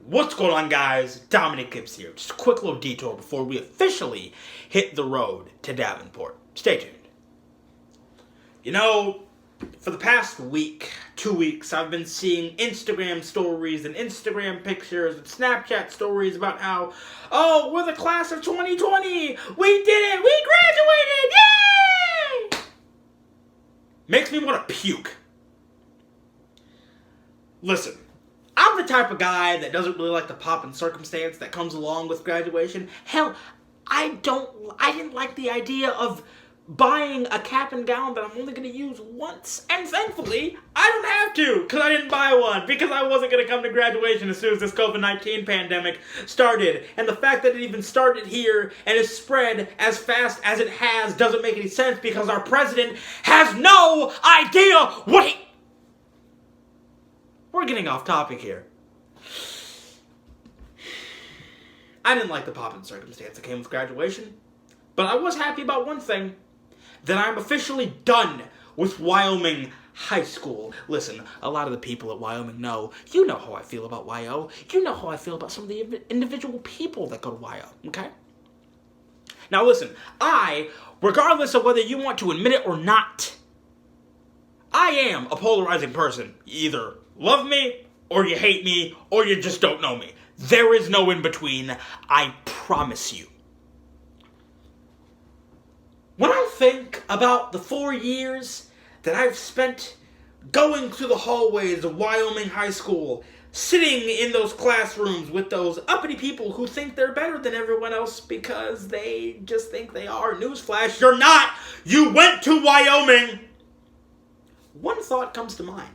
What's going on, guys? Dominic Gibbs here. Just a quick little detour before we officially hit the road to Davenport. Stay tuned. You know, for the past week, 2 weeks, I've been seeing Instagram stories and Instagram pictures and Snapchat stories about how, oh, we're the class of 2020! We did it! We graduated! Yay! Makes me want to puke. Listen. I'm the type of guy that doesn't really like the pomp and circumstance that comes along with graduation. Hell, I didn't like the idea of buying a cap and gown that I'm only going to use once. And thankfully, I don't have to, because I didn't buy one, because I wasn't going to come to graduation as soon as this COVID-19 pandemic started. And the fact that it even started here and is spread as fast as it has doesn't make any sense, because our president has no idea what he... We're getting off topic here. I didn't like the pomp and circumstance that came with graduation, but I was happy about one thing, that I'm officially done with Wyoming high school. Listen, a lot of the people at Wyoming know, you know how I feel about YO. You know how I feel about some of the individual people that go to YO, okay? Now listen, regardless of whether you want to admit it or not, I am a polarizing person. You either love me, or you hate me, or you just don't know me. There is no in between, I promise you. When I think about the 4 years that I've spent going through the hallways of Wyoming High School, sitting in those classrooms with those uppity people who think they're better than everyone else because they just think they are. Newsflash, you're not! You went to Wyoming! One thought comes to mind.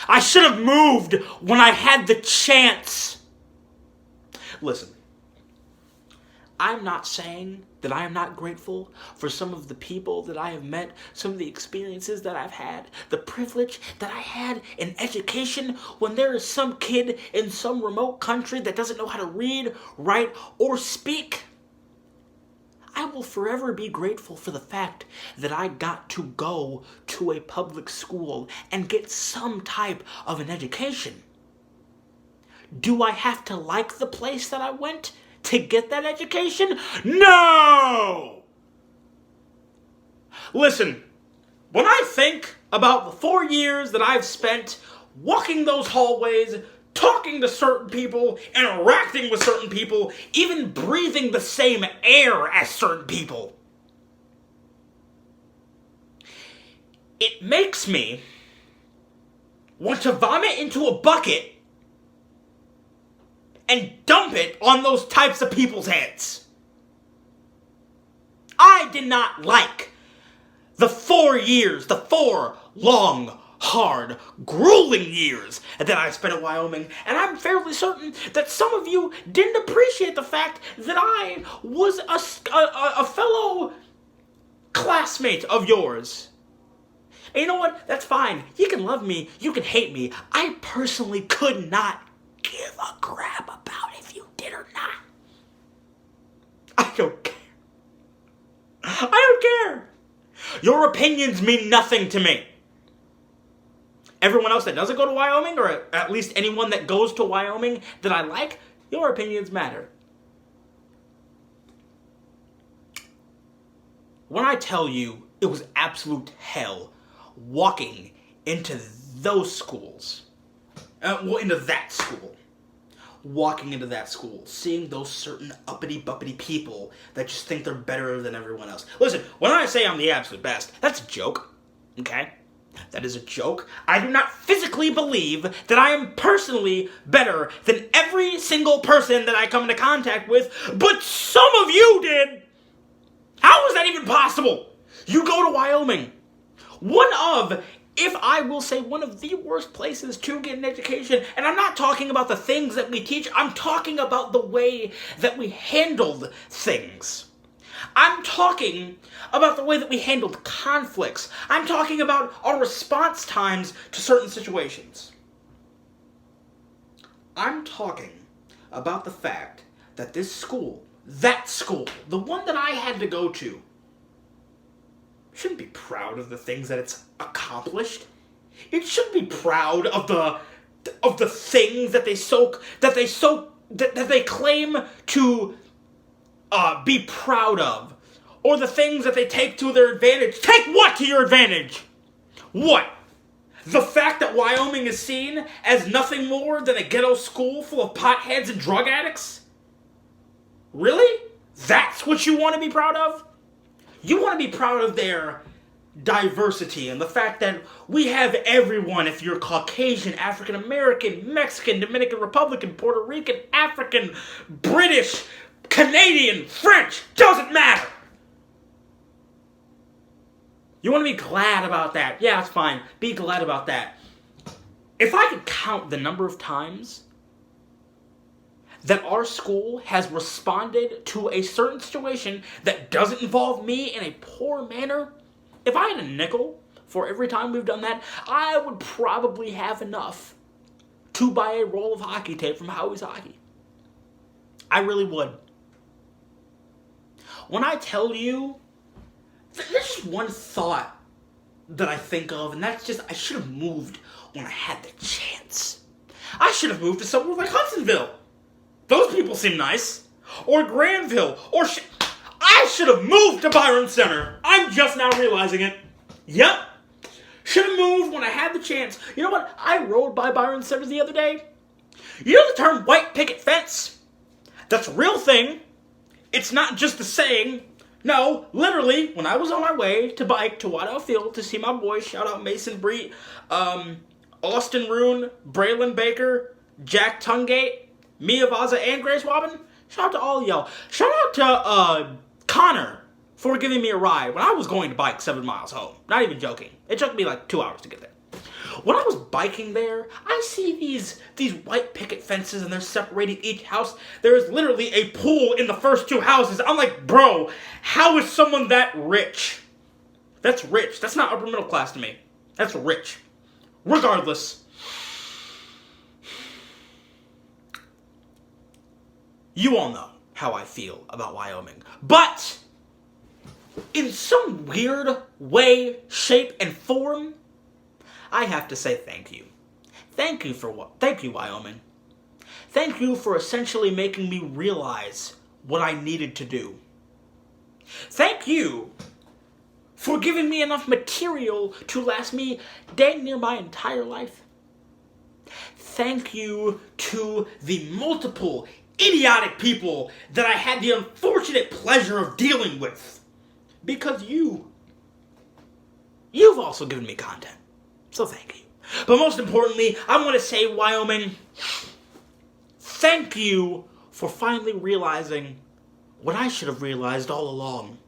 I should have moved when I had the chance. Listen, I'm not saying that I am not grateful for some of the people that I have met, some of the experiences that I've had, the privilege that I had in education when there is some kid in some remote country that doesn't know how to read, write, or speak. I will forever be grateful for the fact that I got to go to a public school and get some type of an education. Do I have to like the place that I went to get that education? No! Listen, when I think about the 4 years that I've spent walking those hallways, talking to certain people, interacting with certain people, even breathing the same air as certain people, it makes me want to vomit into a bucket and dump it on those types of people's heads. I did not like the 4 years, the 4 long, hard, grueling years that I spent at Wyoming, and I'm fairly certain that some of you didn't appreciate the fact that I was a fellow classmate of yours. And you know what? That's fine. You can love me, you can hate me. I personally could not give a crap about if you did or not. I don't care. I don't care. Your opinions mean nothing to me. Everyone else that doesn't go to Wyoming, or at least anyone that goes to Wyoming that I like, your opinions matter. When I tell you it was absolute hell walking into those schools, into that school, walking into that school, seeing those certain uppity-buppity people that just think they're better than everyone else. Listen, when I say I'm the absolute best, that's a joke, okay? That is a joke. I do not physically believe that I am personally better than every single person that I come into contact with, but some of you did. How is that even possible? You go to Wyoming, one of the worst places to get an education, and I'm not talking about the things that we teach, I'm talking about the way that we handled things. I'm talking about the way that we handled conflicts. I'm talking about our response times to certain situations. I'm talking about the fact that this school, that school, the one that I had to go to, shouldn't be proud of the things that it's accomplished. It should be proud of the of the things that they claim to be proud of, or the things that they take to their advantage. Take what to your advantage? What? The fact that Wyoming is seen as nothing more than a ghetto school full of potheads and drug addicts? Really? That's what you want to be proud of? You want to be proud of their diversity and the fact that we have everyone. If you're Caucasian, African American, Mexican, Dominican Republican, Puerto Rican, African, British, Canadian, French, doesn't matter. You want to be glad about that? Yeah, it's fine. Be glad about that. If I could count the number of times that our school has responded to a certain situation that doesn't involve me in a poor manner, if I had a nickel for every time we've done that, I would probably have enough to buy a roll of hockey tape from Howie's Hockey. I really would. When I tell you, there's just one thought that I think of, and that's just, I should have moved when I had the chance. I should have moved to somewhere like Hudsonville. Those people seem nice. Or Granville. I should have moved to Byron Center. I'm just now realizing it. Yep. Should have moved when I had the chance. You know what? I rode by Byron Center the other day. You know the term white picket fence? That's a real thing. It's not just a saying. No, literally, when I was on my way to bike to Waddell Field to see my boys, shout out Mason Breet, Austin Roon, Braylon Baker, Jack Tungate, Mia Vaza, and Grace Wobbin. Shout out to all of y'all. Shout out to Connor for giving me a ride when I was going to bike 7 miles home. Not even joking. It took me like 2 hours to get there. When I was biking there, I see these white picket fences and they're separating each house. There's literally a pool in the first 2 houses. I'm like, bro, how is someone that rich? That's rich. That's not upper middle class to me. That's rich. Regardless, you all know how I feel about Wyoming. But in some weird way, shape, and form, I have to say thank you. Thank you for what? Thank you, Wyoming. Thank you for essentially making me realize what I needed to do. Thank you for giving me enough material to last me dang near my entire life. Thank you to the multiple idiotic people that I had the unfortunate pleasure of dealing with. Because you've also given me content. So thank you. But most importantly, I want to say, Wyoming, thank you for finally realizing what I should have realized all along.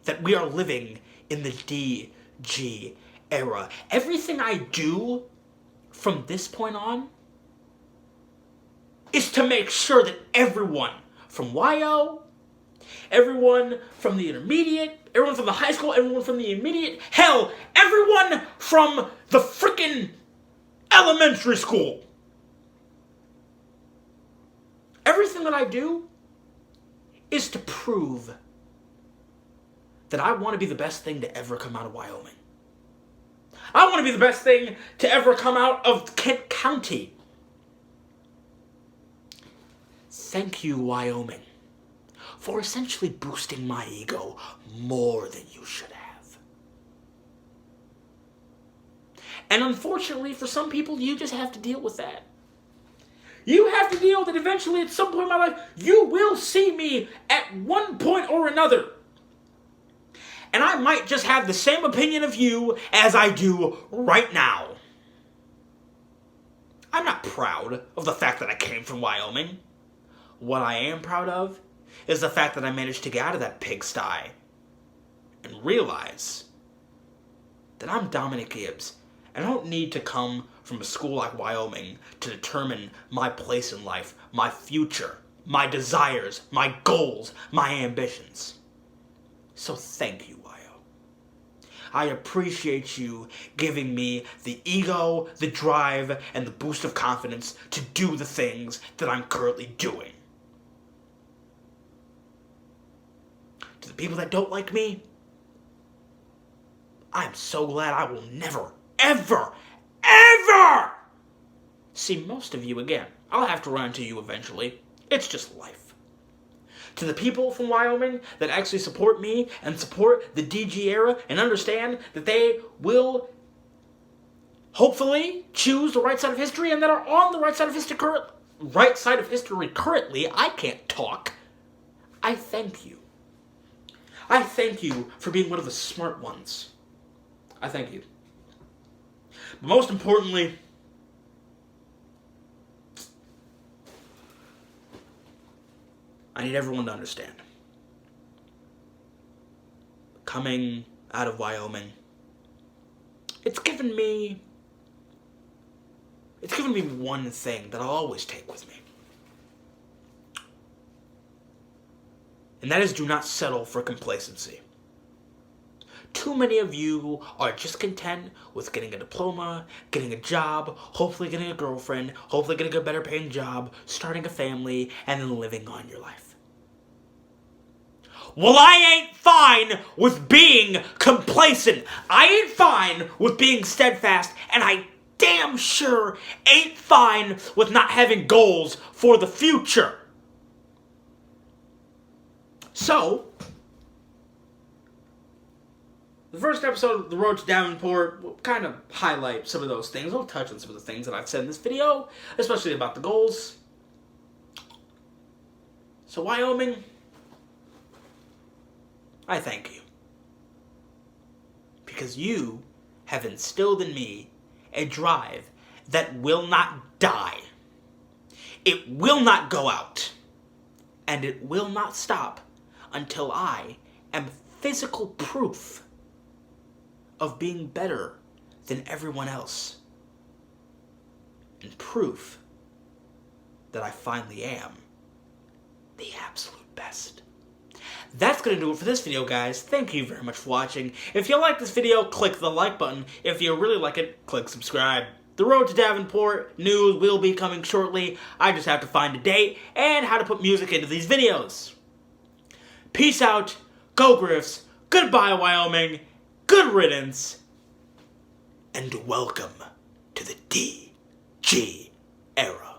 That we are living in the DG era. Everything I do from this point on is to make sure that everyone from YO, everyone from the intermediate, everyone from the high school, everyone from the immediate, hell, everyone from the frickin' elementary school. Everything that I do is to prove that I want to be the best thing to ever come out of Wyoming. I want to be the best thing to ever come out of Kent County. Thank you, Wyoming, for essentially boosting my ego more than you should have. And unfortunately, for some people, you just have to deal with that. You have to deal with it eventually at some point in my life. You will see me at one point or another. And I might just have the same opinion of you as I do right now. I'm not proud of the fact that I came from Wyoming. What I am proud of is the fact that I managed to get out of that pigsty and realize that I'm Dominic Gibbs, and I don't need to come from a school like Wyoming to determine my place in life, my future, my desires, my goals, my ambitions. So thank you, YO. I appreciate you giving me the ego, the drive, and the boost of confidence to do the things that I'm currently doing. To the people that don't like me, I'm so glad I will never, ever, ever see most of you again. I'll have to run into you eventually. It's just life. To the people from Wyoming that actually support me and support the DG era and understand that they will hopefully choose the right side of history and that are on the right side of history currently, I can't talk. I thank you. I thank you for being one of the smart ones. I thank you. But most importantly, I need everyone to understand. Coming out of Wyoming, it's given me one thing that I'll always take with me. And that is, do not settle for complacency. Too many of you are just content with getting a diploma, getting a job, hopefully getting a girlfriend, hopefully getting a better paying job, starting a family, and then living on your life. Well, I ain't fine with being complacent. I ain't fine with being steadfast, and I damn sure ain't fine with not having goals for the future. So, the first episode of The Road to Davenport will kind of highlight some of those things. I'll touch on some of the things that I've said in this video, especially about the goals. So, Wyoming, I thank you. Because you have instilled in me a drive that will not die. It will not go out. And it will not stop until I am physical proof of being better than everyone else. And proof that I finally am the absolute best. That's going to do it for this video, guys. Thank you very much for watching. If you like this video, click the like button. If you really like it, click subscribe. The Road to Davenport news will be coming shortly. I just have to find a date and how to put music into these videos. Peace out. Go Griffs. Goodbye, Wyoming. Good riddance. And welcome to the DG era.